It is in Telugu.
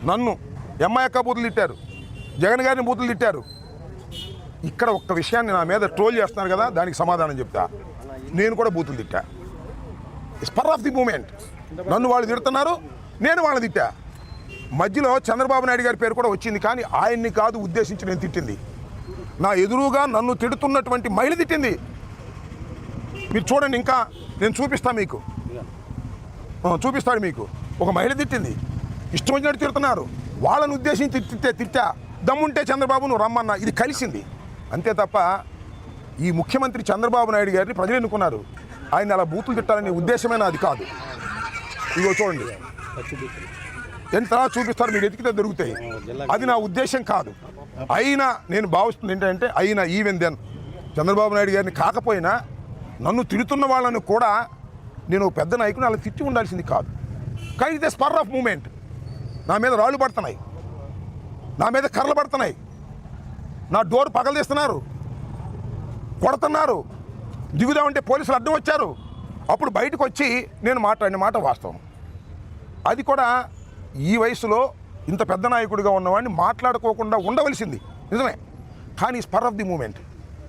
నన్ను ఎంఐక్క బూతులు తిట్టారు, జగన్ గారిని బూతులు తిట్టారు. ఇక్కడ ఒక్క విషయాన్ని నా మీద ట్రోల్ చేస్తున్నారు కదా, దానికి సమాధానం చెప్తా. నేను కూడా బూతులు తిట్టా. Spur of the moment. నన్ను వాళ్ళు తిడుతున్నారు, నేను వాళ్ళని తిట్టా. మధ్యలో చంద్రబాబు నాయుడు గారి పేరు కూడా వచ్చింది, కానీ ఆయన్ని కాదు ఉద్దేశించి నేను తిట్టింది. నా ఎదురుగా నన్ను తిడుతున్నటువంటి మహిళ తిట్టింది. మీరు చూడండి, ఇంకా నేను చూపిస్తాను మీకు, చూపిస్తాడు మీకు. ఒక మహిళ తిట్టింది, ఇష్టం వచ్చినట్టు తిడుతున్నారు. వాళ్ళని ఉద్దేశించి తిట్టా. దమ్ముంటే చంద్రబాబు నువ్వు రమ్మన్నా, ఇది కలిసింది అంతే తప్ప ఈ ముఖ్యమంత్రి చంద్రబాబు నాయుడు గారిని ప్రజలు ఎన్నుకున్నారు. ఆయన అలా బూతులు తిట్టాలనే ఉద్దేశమైన అది కాదు. ఇదిగో చూడండి, ఎంత చూపిస్తారు, మీరు ఎతికితే దొరుకుతాయి. అది నా ఉద్దేశం కాదు. అయినా నేను భావిస్తుంది ఏంటంటే, అయినా ఈవెన్ దెన్ చంద్రబాబు నాయుడు గారిని కాకపోయినా నన్ను తిడుతున్న వాళ్ళను కూడా నేను పెద్ద నాయకుని అలా తిట్టి ఉండాల్సింది కాదు. కానీ ఇదే స్పర్ ఆఫ్ మూమెంట్. నా మీద రాళ్ళు పడుతున్నాయి, నా మీద కర్రలు పడుతున్నాయి, నా డోర్ పగలదీస్తున్నారు, కొడుతున్నారు. దిగుదామంటే పోలీసులు అడ్డం వచ్చారు. అప్పుడు బయటకు వచ్చి నేను మాట్లాడిన మాట వాస్తవం. అది కూడా ఈ వయసులో ఇంత పెద్ద నాయకుడిగా ఉన్నవాడిని మాట్లాడుకోకుండా ఉండవలసింది నిజమే. కానీ స్పర్ ఆఫ్ ది మూమెంట్.